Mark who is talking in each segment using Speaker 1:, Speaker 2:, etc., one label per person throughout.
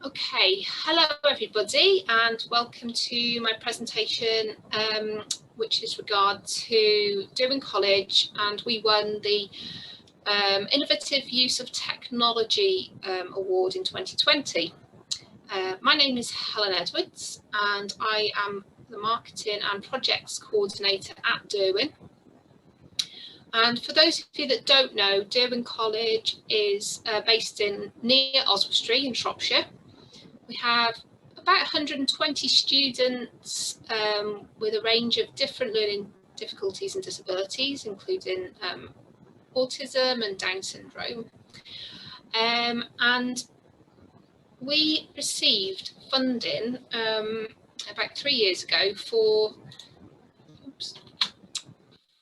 Speaker 1: Okay, hello everybody and welcome to my presentation which is regard to Derwen College, and we won the Innovative Use of Technology Award in 2020. My name is Helen Edwards and I am the Marketing and Projects Coordinator at Derwen. And for those of you that don't know, Derwen College is based near Oswestry in Shropshire. We have about 120 students with a range of different learning difficulties and disabilities, including autism and Down syndrome. And we received funding about 3 years ago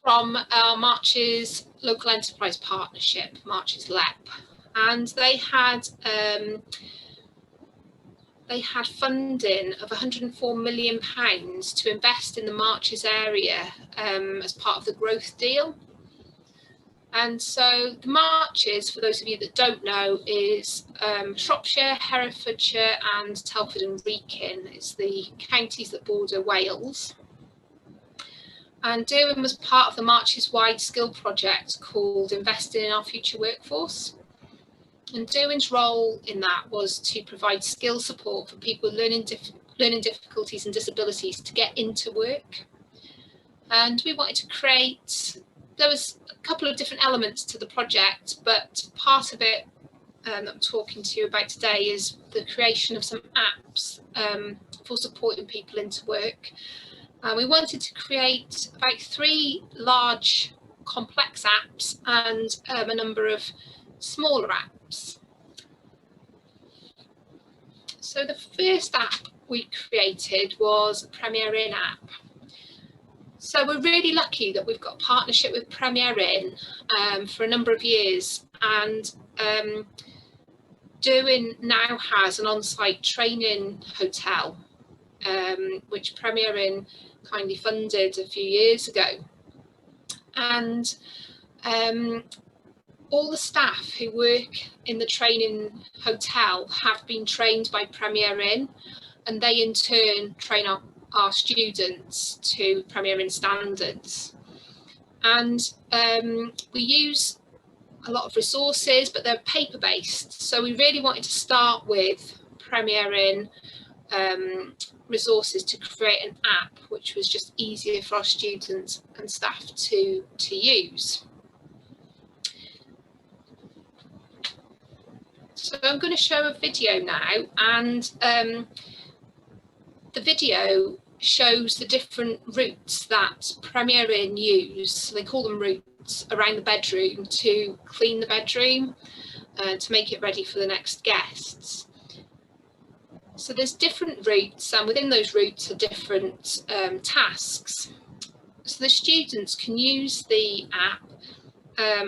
Speaker 1: from our Marches Local Enterprise Partnership, Marches LEP, and they had funding of £104 million to invest in the Marches area as part of the growth deal. And so the Marches, for those of you that don't know, is Shropshire, Herefordshire and Telford and Wrekin. It's the counties that border Wales. And Derwen was part of the Marches wide skill project called Investing in Our Future Workforce. And Derwen's role in that was to provide skill support for people with learning difficulties and disabilities to get into work. And we wanted to create, there was a couple of different elements to the project, but part of it that I'm talking to you about today is the creation of some apps for supporting people into work. We wanted to create about 3 large complex apps and a number of smaller apps. So the first app we created was a Premier Inn app. So we're really lucky that we've got a partnership with Premier Inn for a number of years, and Derwen now has an on-site training hotel which Premier Inn kindly funded a few years ago. And all the staff who work in the training hotel have been trained by Premier Inn, and they in turn train our students to Premier Inn standards. And we use a lot of resources, but they're paper-based. So we really wanted to start with Premier Inn resources to create an app which was just easier for our students and staff to use. So I'm going to show a video now, and the video shows the different routes that Premier Inn use. So they call them routes around the bedroom to clean the bedroom to make it ready for the next guests. So there's different routes, and within those routes are different tasks. So the students can use the app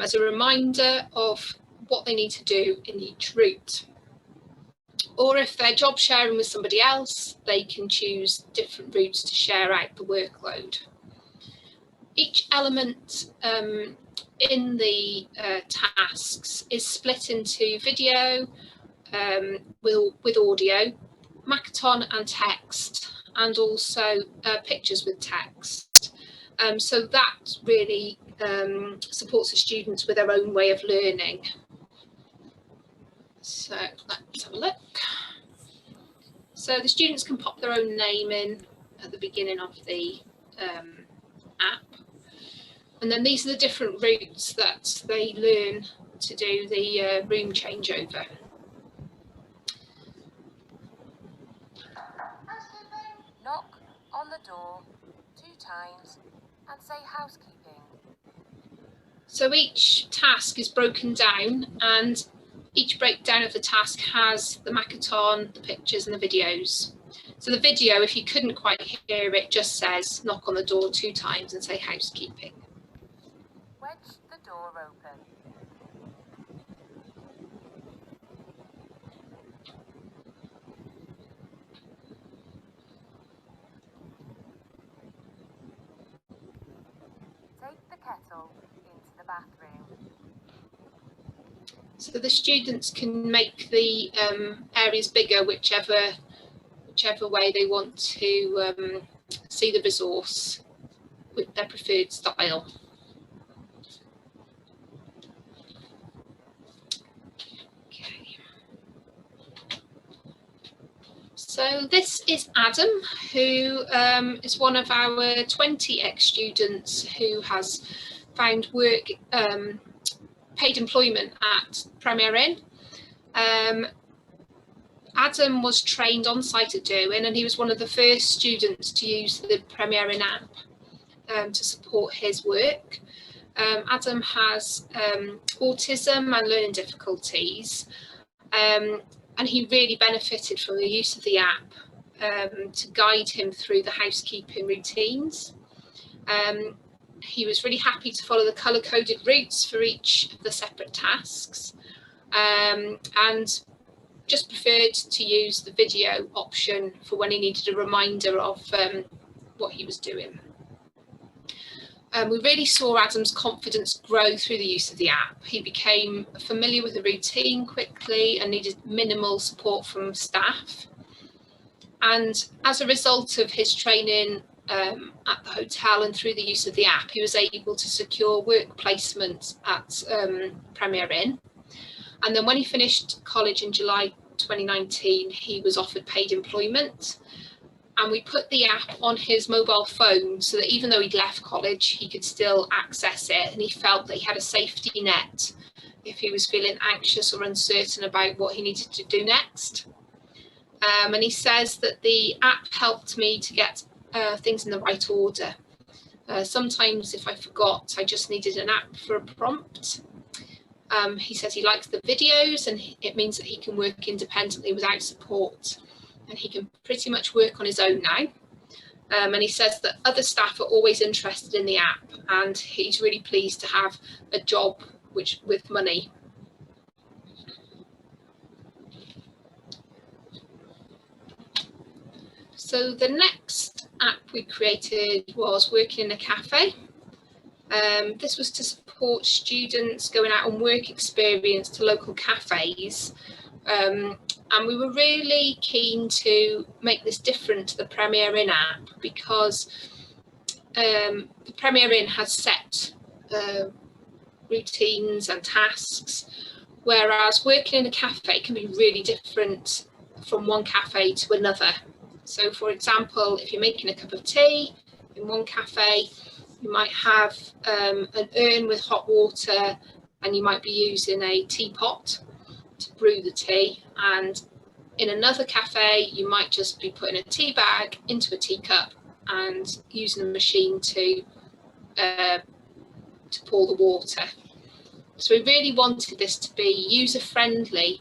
Speaker 1: as a reminder of what they need to do in each route. Or if they're job sharing with somebody else, they can choose different routes to share out the workload. Each element in the tasks is split into video with audio, Makaton and text, and also pictures with text. So that really supports the students with their own way of learning. So let's have a look. So the students can pop their own name in at the beginning of the app. And then these are the different routes that they learn to do the room changeover.
Speaker 2: Knock on the door 2 times and say housekeeping.
Speaker 1: So each task is broken down, and each breakdown of the task has the Makaton, the pictures and the videos. So the video, if you couldn't quite hear it, just says knock on the door 2 times and say housekeeping.
Speaker 2: Wedge the door open. Take the kettle into the bathroom.
Speaker 1: So the students can make the areas bigger, whichever way they want to see the resource with their preferred style. Okay. So this is Adam, who is one of our 20 ex-students who has found work, paid employment at Premier Inn. Adam was trained on site at Derwen, and he was one of the first students to use the Premier Inn app to support his work. Adam has autism and learning difficulties, and he really benefited from the use of the app to guide him through the housekeeping routines. He was really happy to follow the colour-coded routes for each of the separate tasks, and just preferred to use the video option for when he needed a reminder of what he was doing. We really saw Adam's confidence grow through the use of the app. He became familiar with the routine quickly and needed minimal support from staff. And as a result of his training at the hotel and through the use of the app, he was able to secure work placement at Premier Inn. And then when he finished college in July 2019, he was offered paid employment. And we put the app on his mobile phone so that even though he'd left college, he could still access it, and he felt that he had a safety net if he was feeling anxious or uncertain about what he needed to do next. And he says that the app helped me to get things in the right order. Sometimes if I forgot, I just needed an app for a prompt. He says he likes the videos, and it means that he can work independently without support, and he can pretty much work on his own now. And he says that other staff are always interested in the app, and he's really pleased to have a job with money. So the next app we created was working in a cafe. This was to support students going out on work experience to local cafes. And we were really keen to make this different to the Premier Inn app, because the Premier Inn has set routines and tasks, whereas working in a cafe can be really different from one cafe to another. So for example, if you're making a cup of tea in one cafe, you might have an urn with hot water, and you might be using a teapot to brew the tea, and in another cafe you might just be putting a tea bag into a teacup and using a machine to pour the water. So we really wanted this to be user friendly,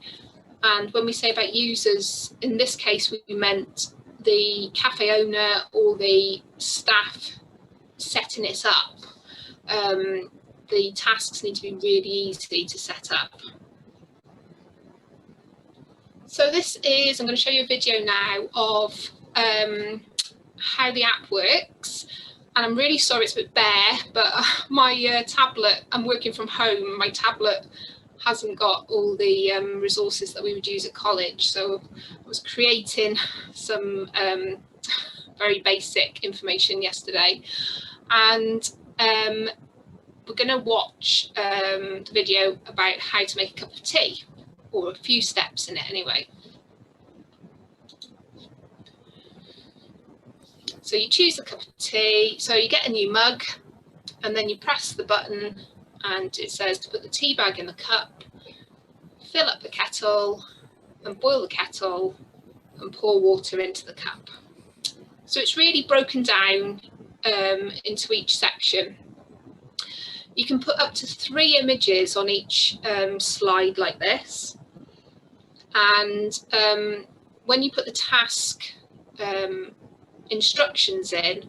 Speaker 1: and when we say about users, in this case we meant the cafe owner or the staff setting it up. The tasks need to be really easy to set up. So this is, I'm going to show you a video now of how the app works. And I'm really sorry it's a bit bare, but my tablet, I'm working from home, my tablet hasn't got all the resources that we would use at college. So I was creating some very basic information yesterday. And we're going to watch the video about how to make a cup of tea, or a few steps in it anyway. So you choose the cup of tea, so you get a new mug, and then you press the button and it says to put the tea bag in the cup, fill up the kettle and boil the kettle and pour water into the cup. So it's really broken down into each section. You can put up to 3 images on each slide like this. And when you put the task instructions in,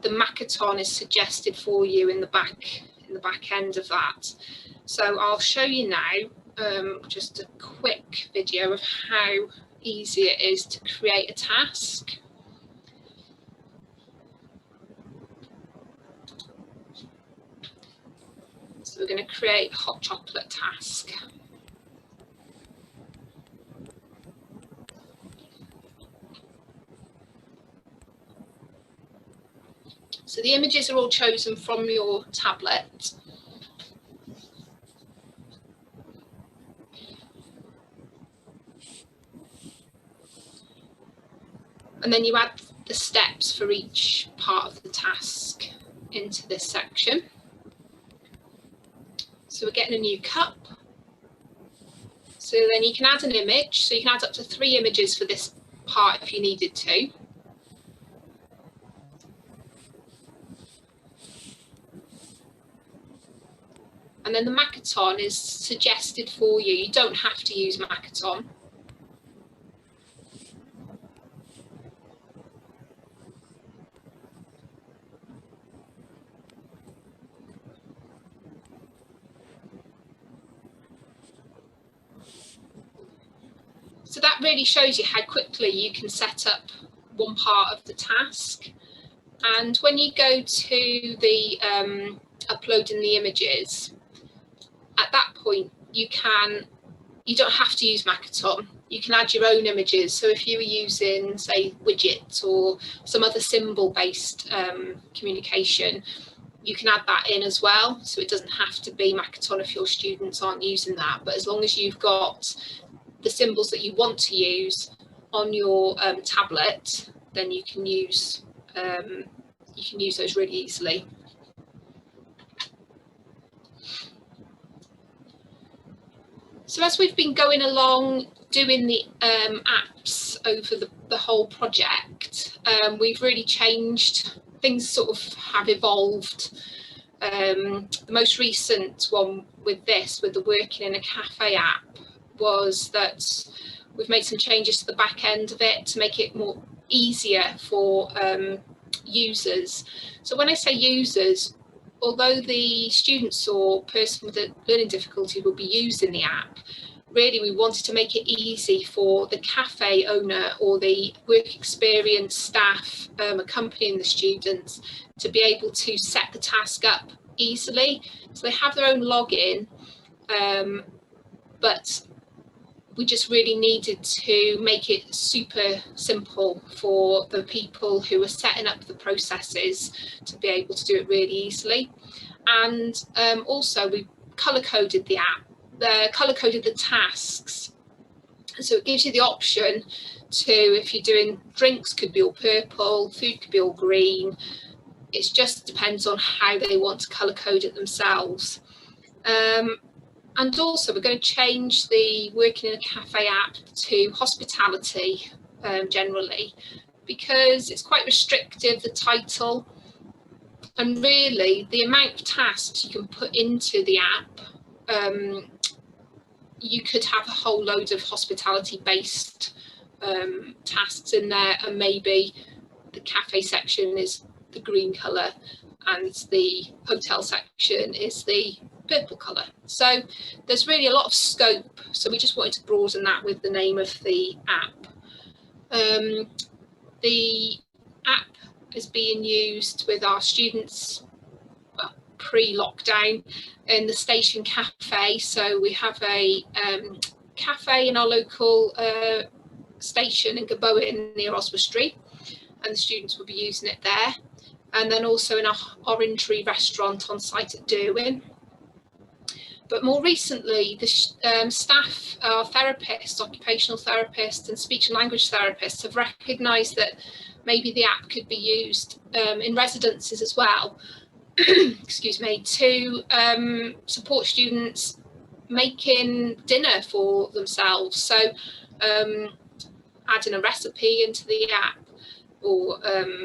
Speaker 1: the Makaton is suggested for you in the back end of that. So I'll show you now just a quick video of how easy it is to create a task. So we're going to create a hot chocolate task. So the images are all chosen from your tablet. And then you add the steps for each part of the task into this section. So we're getting a new cup. So then you can add an image. So you can add up to 3 images for this part if you needed to. And then the Makaton is suggested for you. You don't have to use Makaton. So that really shows you how quickly you can set up one part of the task. And when you go to the uploading the images, at that point you don't have to use Makaton. You can add your own images. So if you were using, say, widgets or some other symbol-based communication, you can add that in as well. So it doesn't have to be Makaton if your students aren't using that. But as long as you've got the symbols that you want to use on your tablet, then you can use those really easily. So as we've been going along doing the apps over the whole project, we've really changed. Things sort of have evolved. The most recent one with the working in a cafe app was that we've made some changes to the back end of it to make it more easier for users. So when I say users, although the students or person with a learning difficulty will be using the app, really we wanted to make it easy for the cafe owner or the work experience staff accompanying the students to be able to set the task up easily. So they have their own login, but we just really needed to make it super simple for the people who are setting up the processes to be able to do it really easily. And also we colour-coded the app, colour-coded the tasks. So it gives you the option to, if you're doing drinks, could be all purple, food could be all green. It just depends on how they want to colour-code it themselves. And also we're going to change the working in a cafe app to hospitality generally, because it's quite restrictive, the title, and really the amount of tasks you can put into the app. You could have a whole load of hospitality based tasks in there, and maybe the cafe section is the green colour and the hotel section is the purple colour. So there's really a lot of scope, so we just wanted to broaden that with the name of the app. The app is being used with our students pre-lockdown in the station cafe. So we have a cafe in our local station in Gabowen near Oswestry, and the students will be using it there. And then also in our Orangery restaurant on site at Derwen. But more recently, the staff, our therapists, occupational therapists and speech and language therapists have recognised that maybe the app could be used in residences as well, excuse me, to support students making dinner for themselves. So adding a recipe into the app or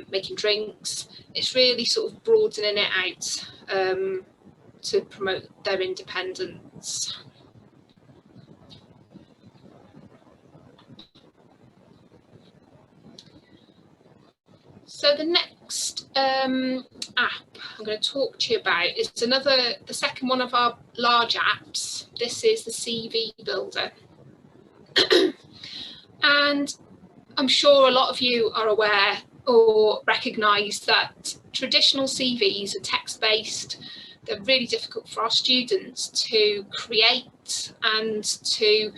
Speaker 1: making drinks, it's really sort of broadening it out to promote their independence. So the next app I'm going to talk to you about is the second one of our large apps. This is the CV Builder. And I'm sure a lot of you are aware or recognise that traditional CVs are text-based. They're really difficult for our students to create and to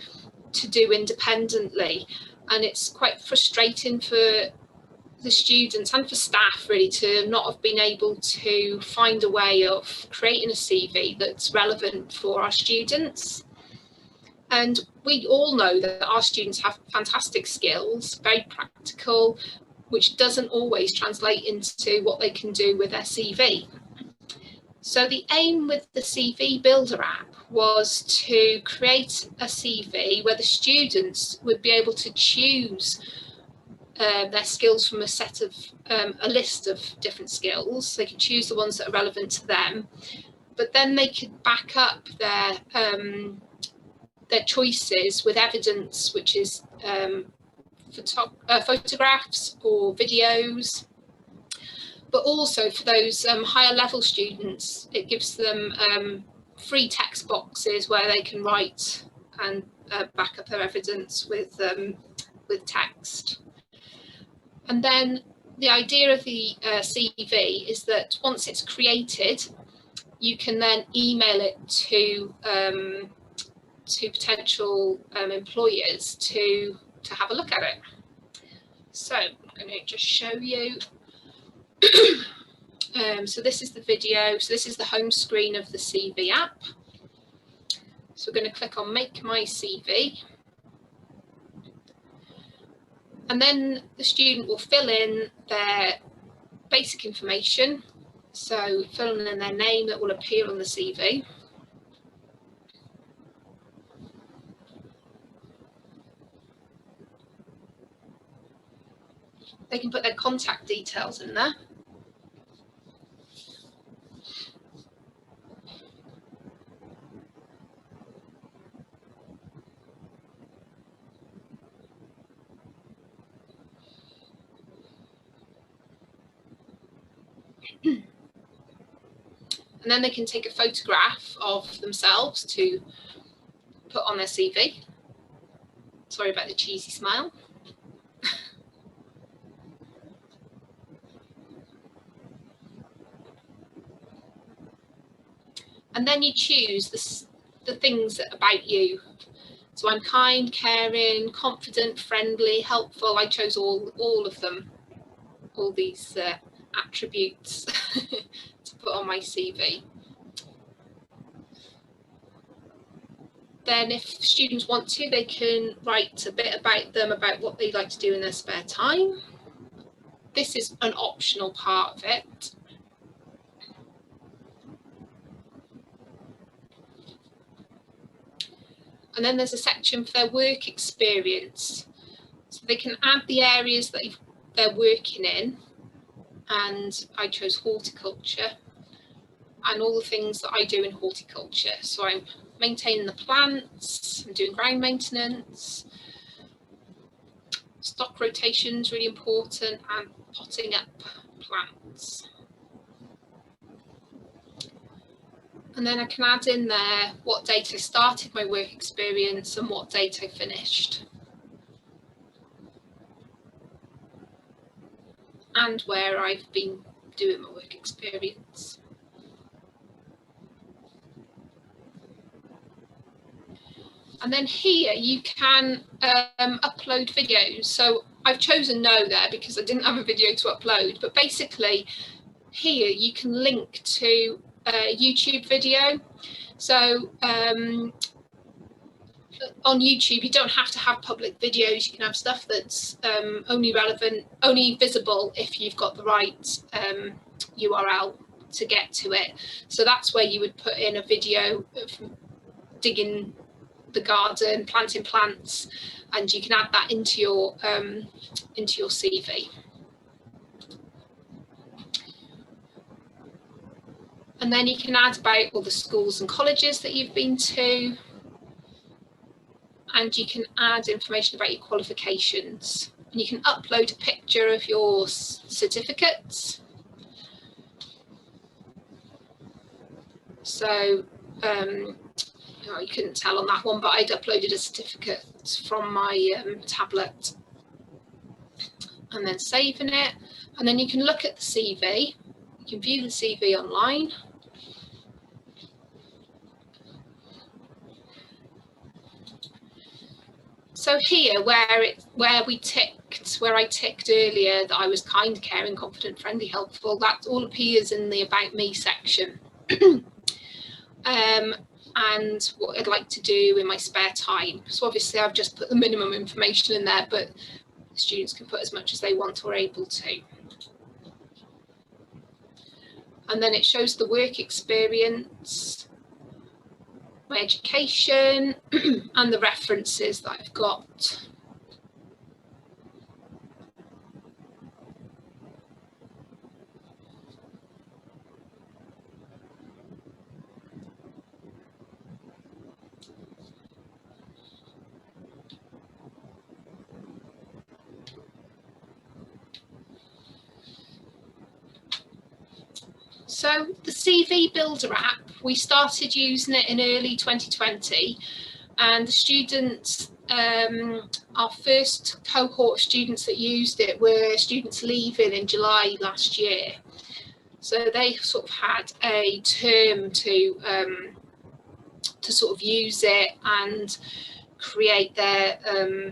Speaker 1: do independently, and it's quite frustrating for the students and for staff really to not have been able to find a way of creating a CV that's relevant for our students. And we all know that our students have fantastic skills, very practical, which doesn't always translate into what they can do with their CV. So the aim with the CV Builder app was to create a CV where the students would be able to choose their skills from a list of different skills. They could choose the ones that are relevant to them, but then they could back up their choices with evidence, which is photographs or videos. But also for those higher level students, it gives them free text boxes where they can write and back up their evidence with text. And then the idea of the CV is that once it's created, you can then email it to potential employers to have a look at it. So I'm going to just show you. So this is the video. So this is the home screen of the CV app. So we're going to click on Make My CV. And then the student will fill in their basic information. So filling in their name that will appear on the CV. They can put their contact details in there. And then they can take a photograph of themselves to put on their CV. Sorry about the cheesy smile. And then you choose the things about you. So I'm kind, caring, confident, friendly, helpful. I chose all of them, all these attributes to put on my CV. Then if students want to, they can write a bit about them, about what they like to do in their spare time. This is an optional part of it. And then there's a section for their work experience. So they can add the areas that they're working in. And I chose horticulture and all the things that I do in horticulture. So I'm maintaining the plants, I'm doing ground maintenance, stock rotations really important, and potting up plants. And then I can add in there what date I started my work experience and what date I finished. And where I've been doing my work experience. And then here you can upload videos. So I've chosen no there because I didn't have a video to upload, but basically here you can link to a YouTube video. So on YouTube, you don't have to have public videos. You can have stuff that's only relevant, only visible if you've got the right URL to get to it. So that's where you would put in a video of digging the garden, planting plants, and you can add that into your CV. And then you can add about all the schools and colleges that you've been to. And you can add information about your qualifications. And you can upload a picture of your certificates. So you couldn't tell on that one, but I'd uploaded a certificate from my tablet. And then saving it. And then you can look at the CV. You can view the CV online. So here, where I ticked earlier that I was kind, caring, confident, friendly, helpful, that all appears in the About Me section. And what I'd like to do in my spare time. So obviously I've just put the minimum information in there, but students can put as much as they want or able to. And then it shows the work experience, my education, and the references that I've got. So the CV Builder app, we started using it in early 2020, and the students, our first cohort of students that used it were students leaving in July last year. So they sort of had a term to sort of use it and create their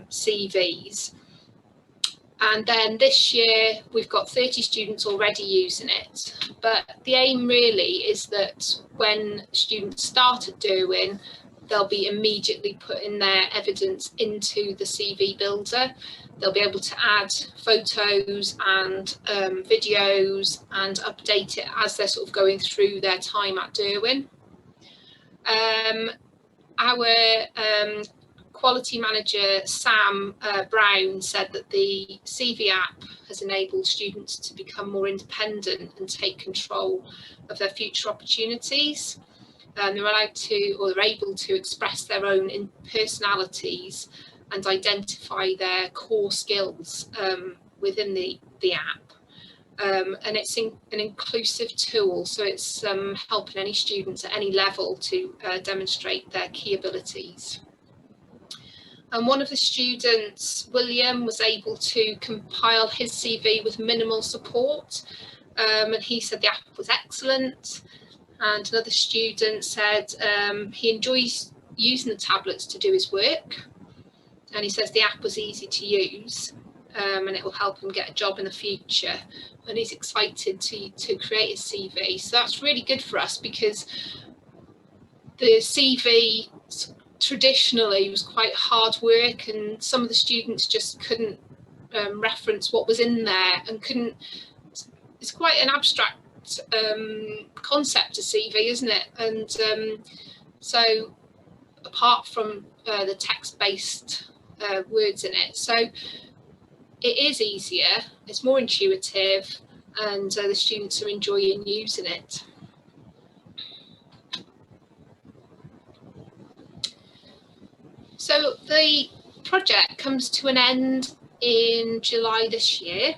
Speaker 1: CVs. And then this year we've got 30 students already using it. But the aim really is that when students start at Derwen, they'll be immediately putting their evidence into the CV Builder. They'll be able to add photos and videos and update it as they're sort of going through their time at Derwen. Our quality manager, Sam Brown, said that the CV app has enabled students to become more independent and take control of their future opportunities. They're allowed to, or they're able to, express their own personalities and identify their core skills within the app. And it's an inclusive tool, so it's helping any students at any level to demonstrate their key abilities. And one of the students, William, was able to compile his CV with minimal support, and he said the app was excellent. And another student said he enjoys using the tablets to do his work, and he says the app was easy to use, and it will help him get a job in the future. And he's excited to create a CV. So that's really good for us, because the CV traditionally was quite hard work, and some of the students just couldn't reference what was in there and couldn't. It's quite an abstract concept, a CV, isn't it? And so apart from the text-based words in it, so it is easier, it's more intuitive, and the students are enjoying using it. So the project comes to an end in July this year.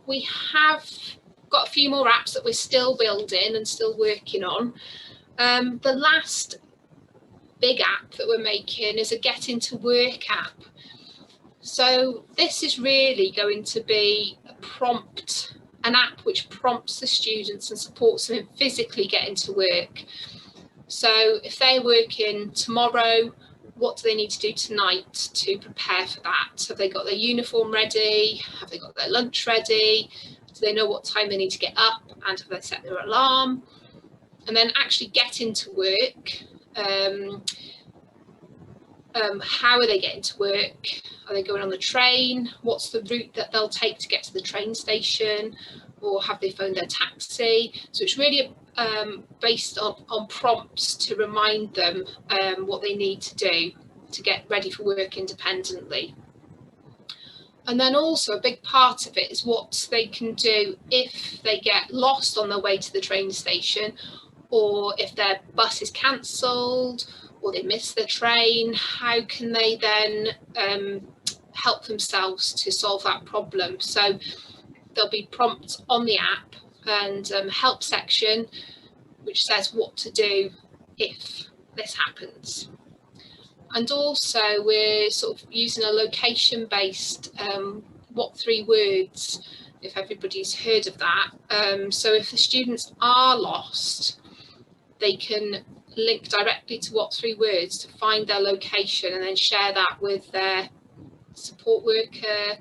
Speaker 1: We have got a few more apps that we're still building and still working on. The last big app that we're making is a Get Into Work app. So this is really going to be an app which prompts the students and supports them in physically getting to work. So if they're working tomorrow, what do they need to do tonight to prepare for that? Have they got their uniform ready? Have they got their lunch ready? Do they know what time they need to get up? And have they set their alarm? And then actually get into work. How are they getting to work? Are they going on the train? What's the route that they'll take to get to the train station? Or have they phoned their taxi? So it's really based on prompts to remind them what they need to do to get ready for work independently. And then also a big part of it is what they can do if they get lost on their way to the train station, or if their bus is cancelled, or they miss the train. How can they then help themselves to solve that problem? So there'll be prompts on the app and help section which says what to do if this happens. And also we're sort of using a location-based what 3 words, if everybody's heard of that. So if the students are lost, they can link directly to What 3 Words to find their location and then share that with their support worker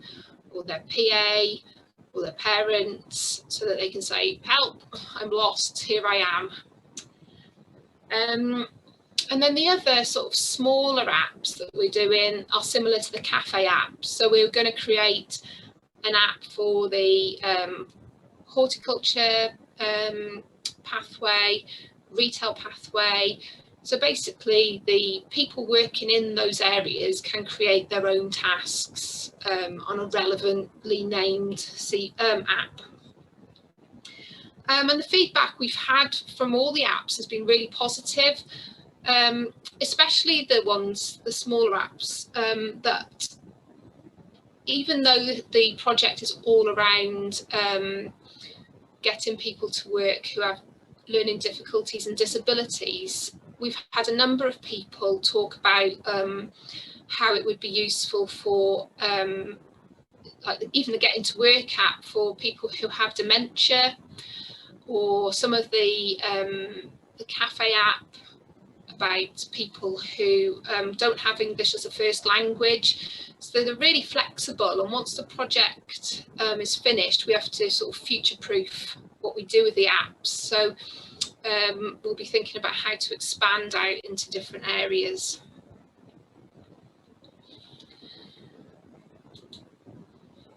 Speaker 1: or their PA or their parents, so that they can say, help, I'm lost, here I am. And then the other sort of smaller apps that we're doing are similar to the café apps. So we're going to create an app for the horticulture pathway, retail pathway. So basically the people working in those areas can create their own tasks on a relevantly named app. And the feedback we've had from all the apps has been really positive, especially the smaller apps, that even though the project is all around getting people to work who have learning difficulties and disabilities, we've had a number of people talk about how it would be useful for like even the Getting to Work app for people who have dementia, or some of the cafe app about people who don't have English as a first language. So they're really flexible, and once the project is finished, we have to sort of future-proof what we do with the apps. So we'll be thinking about how to expand out into different areas.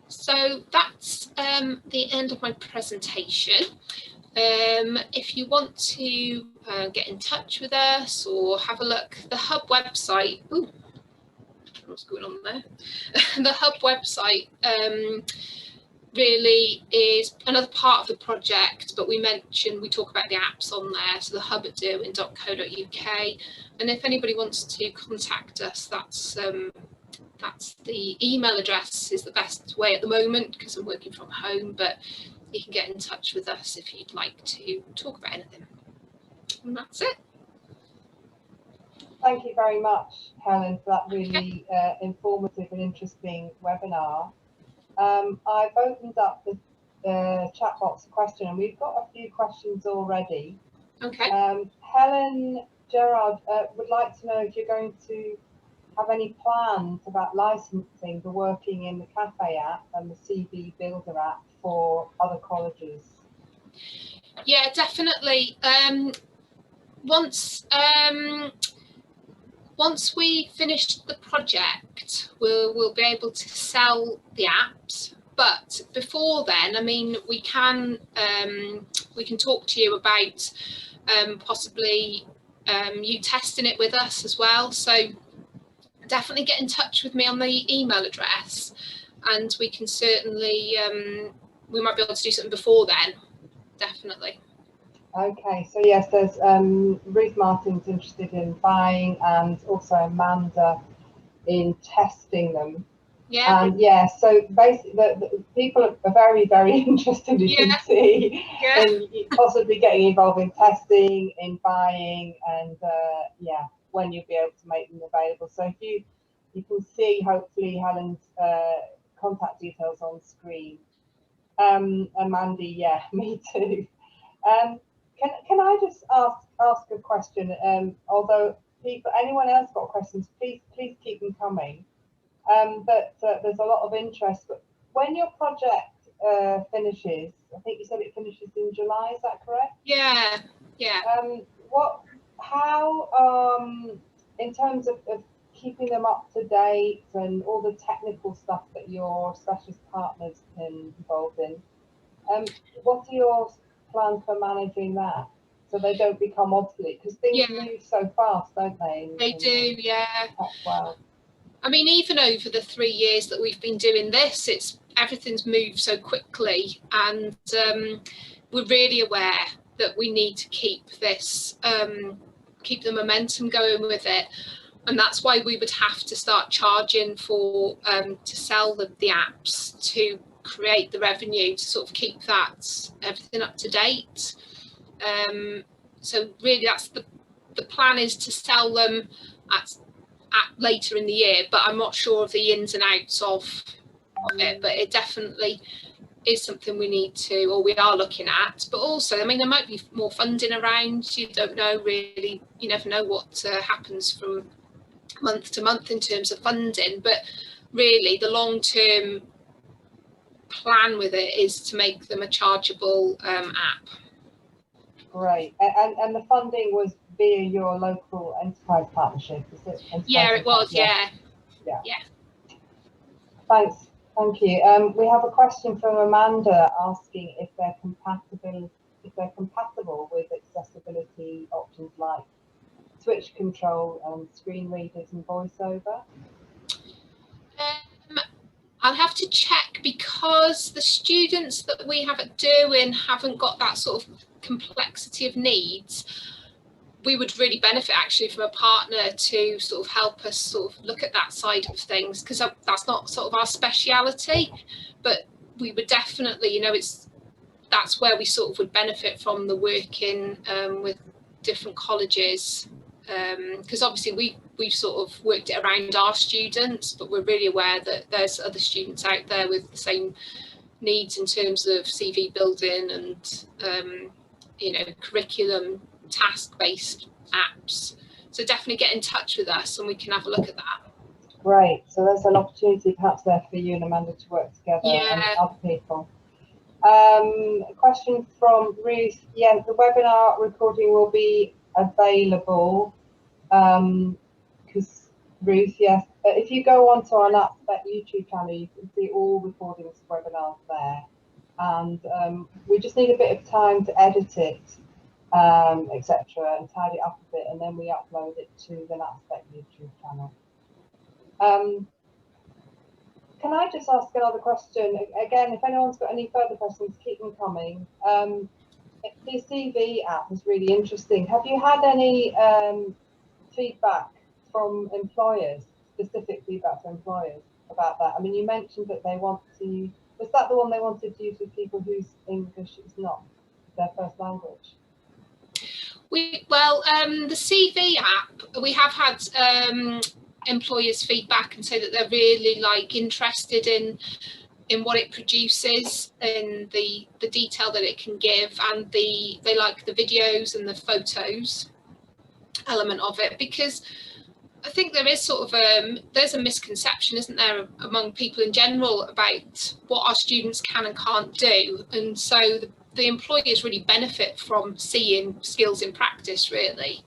Speaker 1: So that's the end of my presentation. If you want to get in touch with us or have a look, the Hub website, ooh, what's going on there? The Hub website really is another part of the project, but we talk about the apps on there, so the hub at derwen.co.uk. And if anybody wants to contact us, that's the email address is the best way at the moment because I'm working from home, but you can get in touch with us if you'd like to talk about anything. And that's it.
Speaker 3: Thank you very much, Helen, for that really informative and interesting webinar. I've opened up the chat box question, and we've got a few questions already.
Speaker 1: Okay.
Speaker 3: Helen Gerard would like to know if you're going to have any plans about licensing the Working in the Cafe app and the CV Builder app for other colleges.
Speaker 1: Yeah, definitely. Once we finish the project, we'll be able to sell the apps. But before then, I mean, we can talk to you about possibly you testing it with us as well. So definitely get in touch with me on the email address, and we can certainly we might be able to do something before then. Definitely.
Speaker 3: Okay, so yes, there's Ruth Martin's interested in buying, and also Amanda in testing them.
Speaker 1: Yeah.
Speaker 3: And yeah, so basically the people are very, very interested, you can see, in possibly getting involved in testing, in buying, and yeah, when you'll be able to make them available. So if you can see, hopefully, Helen's contact details on screen. And Mandy, yeah, me too. Can I just ask a question? Although anyone else got questions, please keep them coming. But there's a lot of interest. But when your project finishes, I think you said it finishes in July. Is that correct?
Speaker 1: Yeah. Yeah.
Speaker 3: How in terms of keeping them up to date and all the technical stuff that your specialist partners can involved in, what are your plans for managing that so they don't become obsolete? Because things move so fast, don't they?
Speaker 1: They do, yeah.
Speaker 3: Wow.
Speaker 1: I mean, even over the 3 years that we've been doing this, everything's moved so quickly, and we're really aware that we need to keep this, keep the momentum going with it, and that's why we would have to start charging for to sell the apps to create the revenue to sort of keep everything up to date. So really, that's the plan, is to sell them at later in the year, but I'm not sure of the ins and outs of it. But it definitely, is something we need to, or we are looking at. But also, I mean, there might be more funding around. You don't know really, you never know what happens from month to month in terms of funding. But really, the long-term plan with it is to make them a chargeable app.
Speaker 3: Great. And the funding was via your local enterprise partnership, is it?
Speaker 1: Yeah, it was. Yeah.
Speaker 3: Thanks. Thank you. We have a question from Amanda asking if they're compatible with accessibility options like switch control and screen readers and voiceover.
Speaker 1: I'll have to check, because the students that we have at Derwen haven't got that sort of complexity of needs. We would really benefit actually from a partner to sort of help us sort of look at that side of things, because that's not sort of our speciality, but we would definitely, you know, that's where we sort of would benefit from the working with different colleges, because obviously we've sort of worked it around our students, but we're really aware that there's other students out there with the same needs in terms of CV building and you know, curriculum task-based apps. So definitely get in touch with us and we can have a look at that.
Speaker 3: Great. So there's an opportunity perhaps there for you and Amanda to work together and other people. A question from Ruth. Yeah, the webinar recording will be available. Because Ruth, yes, if you go onto our Natspec YouTube channel, you can see all recordings of webinars there. And we just need a bit of time to edit it, etc., and tidy it up a bit, and then we upload it to the Natspec YouTube channel. Can I just ask another question? Again, if anyone's got any further questions, keep them coming. The CV app is really interesting. Have you had any feedback from employers, specific feedback from employers about that? I mean, you mentioned that they want to, was that the one they wanted to use with people whose English is not their first language?
Speaker 1: The CV app, we have had employers feedback and say that they're really interested in what it produces and the detail that it can give, and they like the videos and the photos element of it, because I think there is sort of there's a misconception, isn't there, among people in general about what our students can and can't do, and so the employers really benefit from seeing skills in practice, really.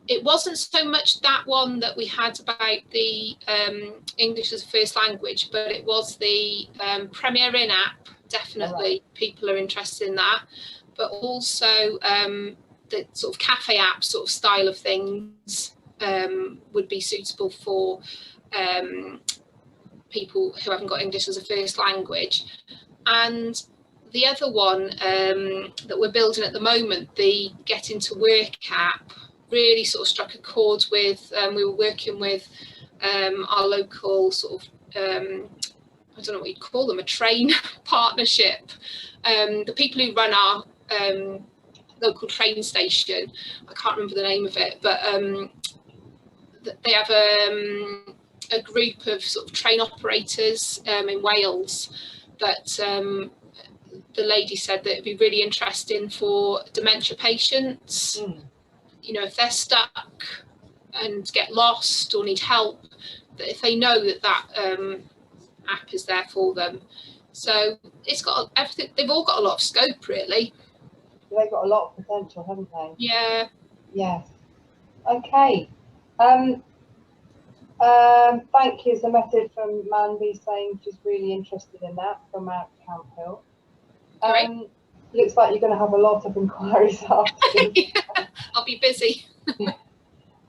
Speaker 1: It wasn't so much that one that we had about the English as a first language, but it was the Premier In app. Definitely people are interested in that, but also the sort of cafe app sort of style of things would be suitable for people who haven't got English as a first language. And the other one that we're building at the moment, the Get Into Work app, really sort of struck a chord with, we were working with our local sort of, I don't know what you'd call them, a train partnership. The people who run our local train station, I can't remember the name of it, but they have a group of sort of train operators in Wales that the lady said that it'd be really interesting for dementia patients. You know, if they're stuck and get lost or need help, that if they know that app is there for them. So it's got everything, they've all got a lot of scope, really.
Speaker 3: They've got a lot of potential, haven't they?
Speaker 1: Yeah.
Speaker 3: Yes. Okay. Thank you. There's a message from Mandy saying she's really interested in that from out Camp Hill. Looks like you're going to have a lot of inquiries after.
Speaker 1: Yeah, I'll be busy.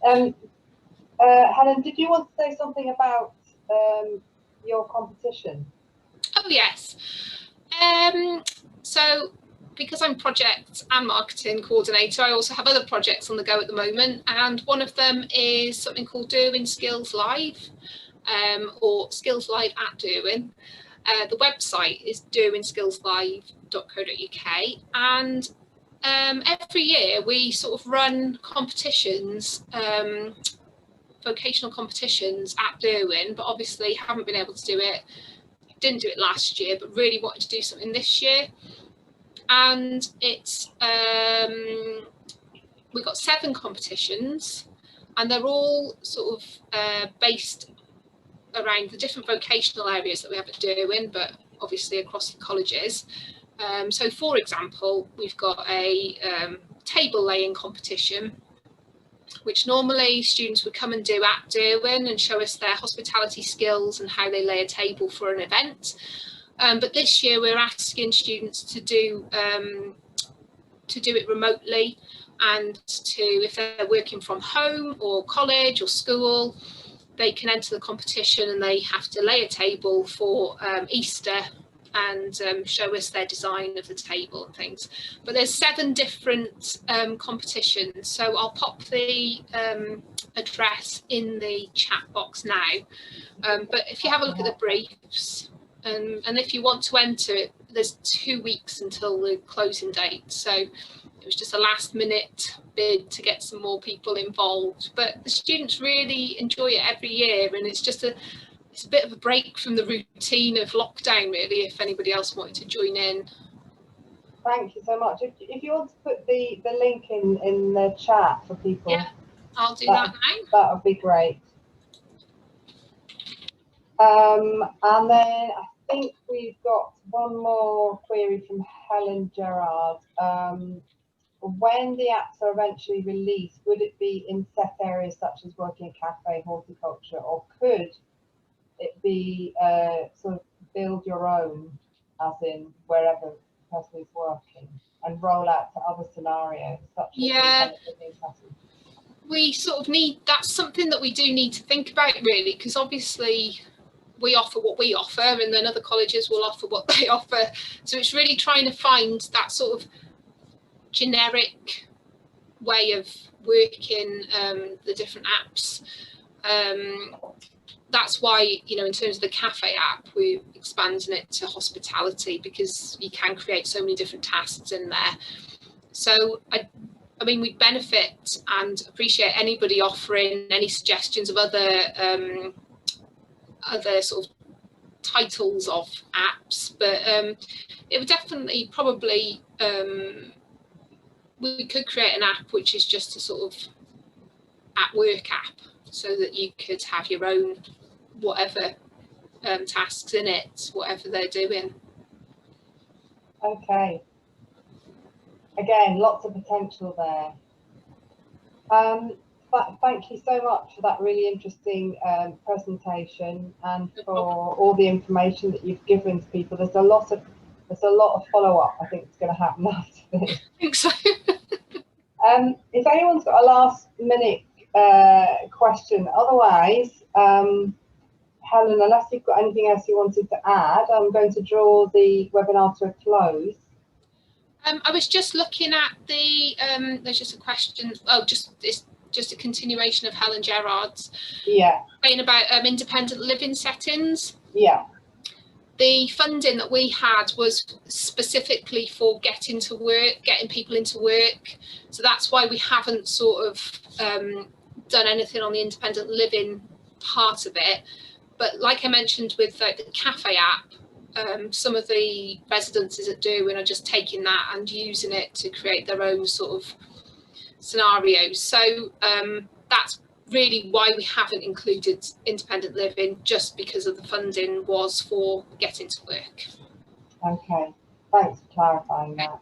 Speaker 3: Helen, did you want to say something about your competition?
Speaker 1: Oh, yes. So because I'm project and marketing coordinator, I also have other projects on the go at the moment. And one of them is something called Derwen Skills Live, or Skills Live at Derwen. The website is derwenskillslive.co.uk, and every year we sort of run competitions, vocational competitions at Derwen, but obviously haven't been able to do it didn't do it last year, but really wanted to do something this year. And it's we've got 7 competitions, and they're all sort of based around the different vocational areas that we have at Derwen, but obviously across the colleges. So for example, we've got a table laying competition, which normally students would come and do at Derwen and show us their hospitality skills and how they lay a table for an event. But this year we're asking students to do it remotely, and if they're working from home or college or school, they can enter the competition and they have to lay a table for Easter and show us their design of the table and things. But there's 7 different competitions, so I'll pop the address in the chat box now. But if you have a look at the briefs, and if you want to enter it, there's 2 weeks until the closing date, so it was just a last minute bid to get some more people involved. But the students really enjoy it every year, and it's a bit of a break from the routine of lockdown, really, if anybody else wanted to join in.
Speaker 3: Thank you so much. If you want to put the link in the chat for people.
Speaker 1: Yeah, I'll do that now.
Speaker 3: That would be great. And then I think we've got one more query from Helen Edwards. When the apps are eventually released, would it be in set areas such as working at cafe, horticulture, or could it be sort of build your own, as in wherever the person is working, and roll out to other scenarios such as
Speaker 1: we sort of need, that's something that we do need to think about, really, because obviously we offer what we offer and then other colleges will offer what they offer, so it's really trying to find that sort of generic way of working the different apps. That's why, you know, in terms of the cafe app, we're expanding it to hospitality, because you can create so many different tasks in there. So I mean, we benefit and appreciate anybody offering any suggestions of other sort of titles of apps, but it would definitely probably we could create an app which is just a sort of at work app, so that you could have your own whatever tasks in it, whatever they're doing.
Speaker 3: Okay. Again, lots of potential there. But thank you so much for that really interesting presentation, and for all the information that you've given to people. There's a lot of follow-up, I think, is going to happen after this.
Speaker 1: I think so.
Speaker 3: If anyone's got a last minute question, otherwise, Helen, unless you've got anything else you wanted to add, I'm going to draw the webinar to a close.
Speaker 1: I was just looking at the, there's just a question, it's just a continuation of Helen Edwards. Yeah. Saying about independent living settings.
Speaker 3: Yeah.
Speaker 1: The funding that we had was specifically for getting people into work. So that's why we haven't sort of done anything on the independent living part of it. But like I mentioned with the cafe app, some of the residences at Derwen are just taking that and using it to create their own sort of scenarios. So that's really why we haven't included independent living, just because of the funding was for getting to work.
Speaker 3: Okay, thanks for clarifying that.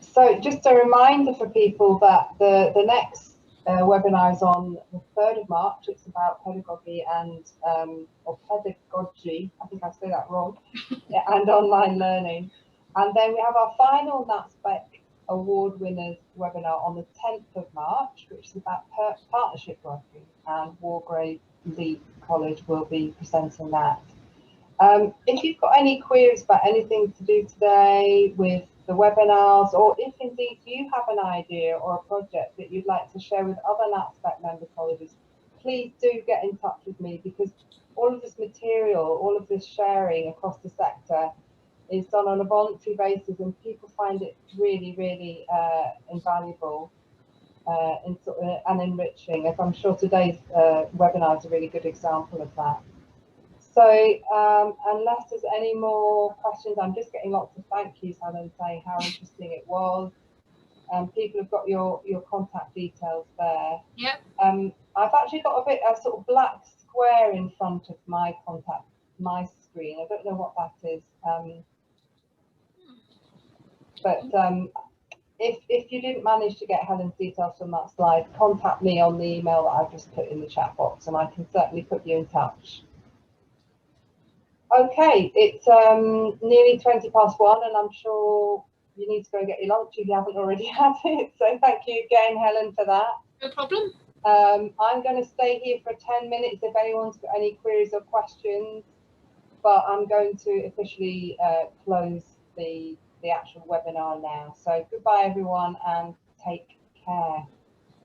Speaker 3: So just a reminder for people that the next webinar is on the 3rd of March. It's about pedagogy and or pedagogy, I think I say that wrong, and online learning. And then we have our final Natspec award winners webinar on the 10th of March, which is about partnership working, and Derwen College will be presenting that. If you've got any queries about anything to do today with the webinars, or if indeed you have an idea or a project that you'd like to share with other Natspec member colleges, please do get in touch with me, because all of this material, all of this sharing across the sector is done on a voluntary basis, and people find it really, really invaluable and enriching, as I'm sure today's webinar is a really good example of that. So unless there's any more questions, I'm just getting lots of thank yous, Helen, saying how interesting it was. People have got your contact details there.
Speaker 1: Yeah.
Speaker 3: I've actually got a sort of black square in front of my screen. I don't know what that is. But if you didn't manage to get Helen's details from that slide, contact me on the email that I've just put in the chat box, and I can certainly put you in touch. Okay, it's nearly 1:20, and I'm sure you need to go and get your lunch if you haven't already had it. So thank you again, Helen, for that.
Speaker 1: No problem.
Speaker 3: I'm going to stay here for 10 minutes if anyone's got any queries or questions, but I'm going to officially close the actual webinar now. So goodbye, everyone, and take care.